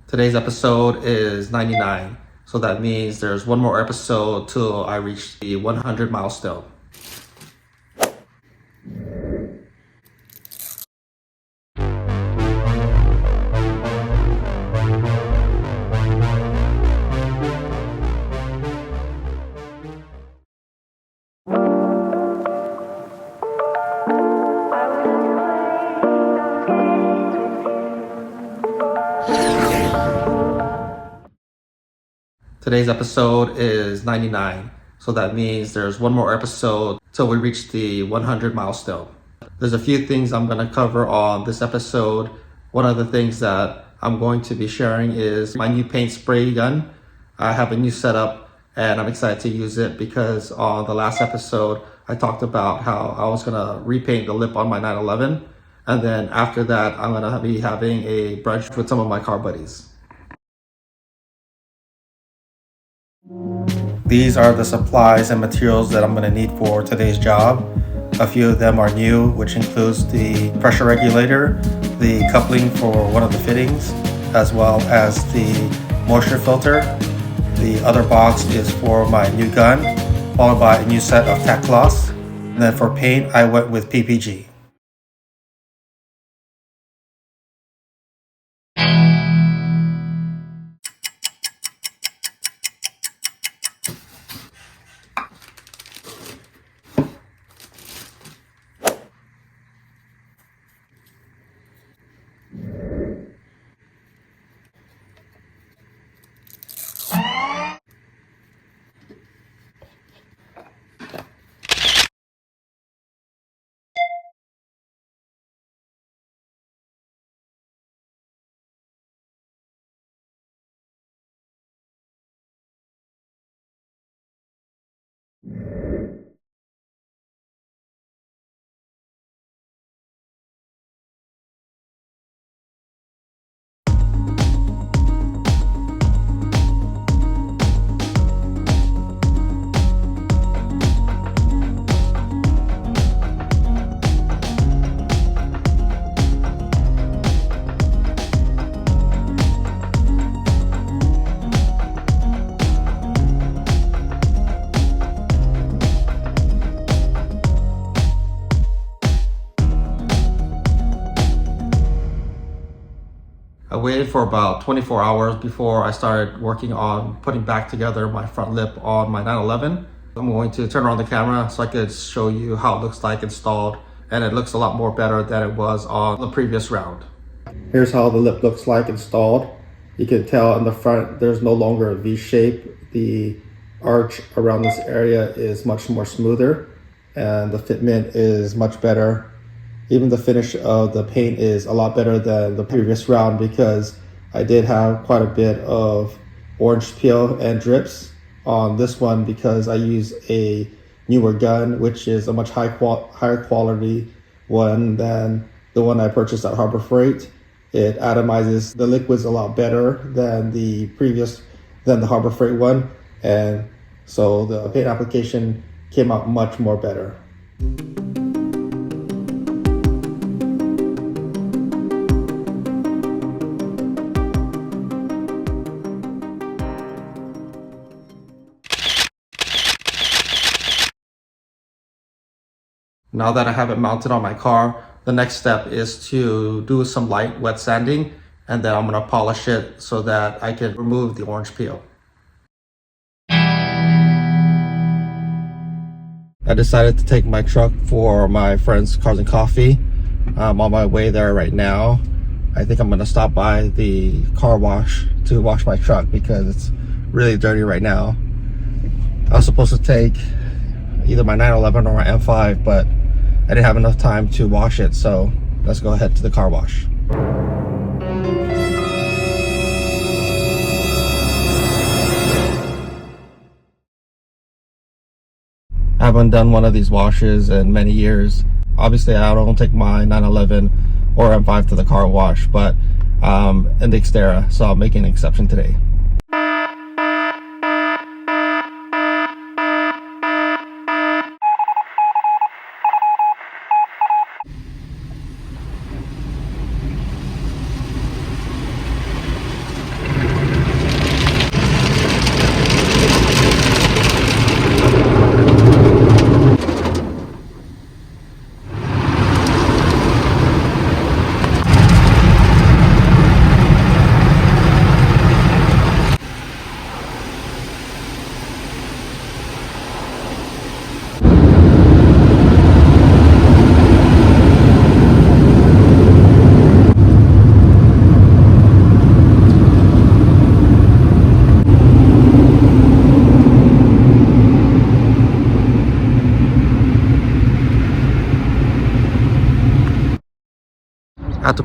Today's episode is 99, so that means there's one more episode till I reach the 100 milestone. Today's episode is 99, so that means there's one more episode till we reach the 100 milestone. There's a few things I'm going to cover on this episode. One of the things that I'm going to be sharing is my new paint spray gun. I have a new setup and I'm excited to use it because on the last episode I talked about how I was going to repaint the lip on my 911, and then after that I'm going to be having a brunch with some of my car buddies. These are the supplies and materials that I'm going to need for today's job. A few of them are new, which includes the pressure regulator, the coupling for one of the fittings, as well as the moisture filter. The other box is for my new gun, followed by a new set of tack cloths. And then for paint, I went with PPG. I waited for about 24 hours before I started working on putting back together my front lip on my 911. I'm going to turn on the camera so I could show you how it looks like installed, and it looks a lot more better than it was on the previous round. Here's how the lip looks like installed. You can tell in the front there's no longer a V shape. The arch around this area is much more smoother and the fitment is much better. Even the finish of the paint is a lot better than the previous round because I did have quite a bit of orange peel and drips on this one because I use a newer gun, which is a much higher quality one than the one I purchased at Harbor Freight. It atomizes the liquids a lot better than the Harbor Freight one, and so the paint application came out much more better. Now that I have it mounted on my car, the next step is to do some light wet sanding, and then I'm going to polish it so that I can remove the orange peel. I decided to take my truck for my friend's Cars and Coffee. I'm on my way there right now. I think I'm going to stop by the car wash to wash my truck because it's really dirty right now. I was supposed to take either my 911 or my M5, but I didn't have enough time to wash it, so let's go ahead to the car wash. I haven't done one of these washes in many years. Obviously, I don't take my 911 or M5 to the car wash, but in the Xterra, so I'll make an exception today.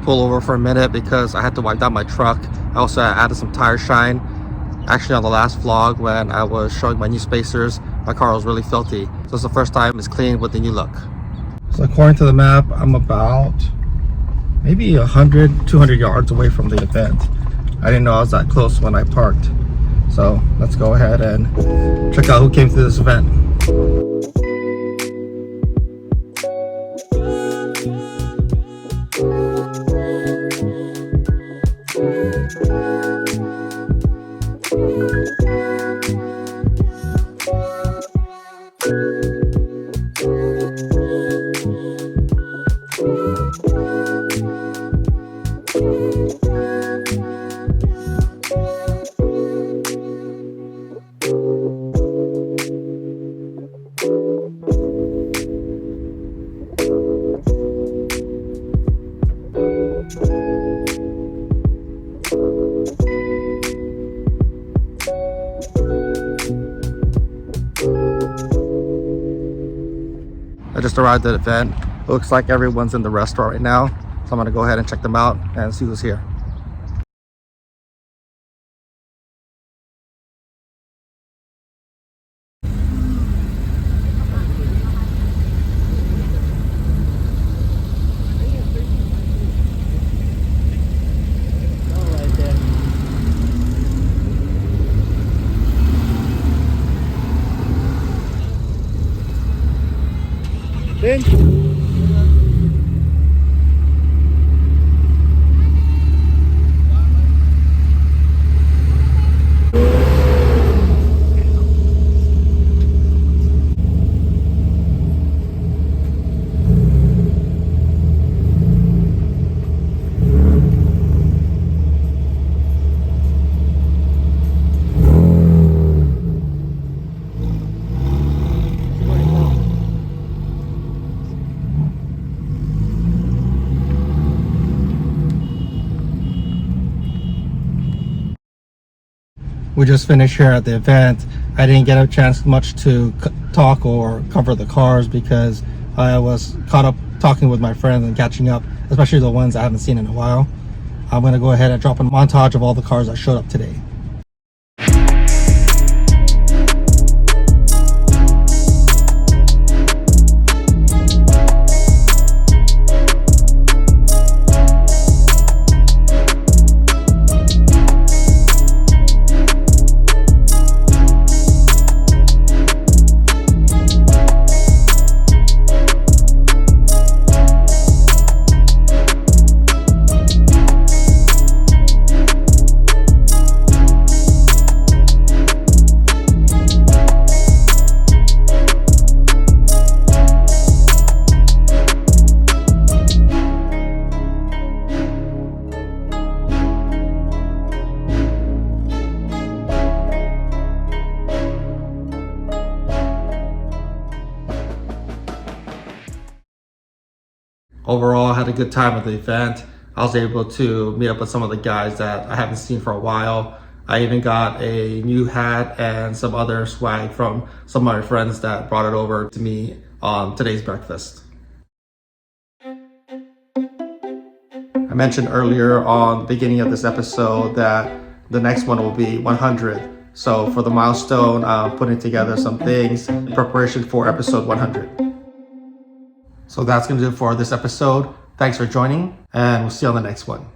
pull over for a minute because I had to wipe down my truck. I also added some tire shine. Actually, on the last vlog when I was showing my new spacers, my car was really filthy. So it's the first time it's clean with the new look. So according to the map, I'm about maybe 100, 200 yards away from the event. I didn't know I was that close when I parked. So let's go ahead and check out who came to this event. I just arrived at the event. It looks like everyone's in the restaurant right now. So I'm gonna go ahead and check them out and see who's here. We just finished here at the event. I didn't get a chance much to talk or cover the cars because I was caught up talking with my friends and catching up, especially the ones I haven't seen in a while. I'm going to go ahead and drop a montage of all the cars that showed up today. Overall, I had a good time at the event. I was able to meet up with some of the guys that I haven't seen for a while. I even got a new hat and some other swag from some of my friends that brought it over to me on today's breakfast. I mentioned earlier on the beginning of this episode that the next one will be 100. So for the milestone, I'm putting together some things in preparation for episode 100. So that's going to do it for this episode. Thanks for joining, and we'll see you on the next one.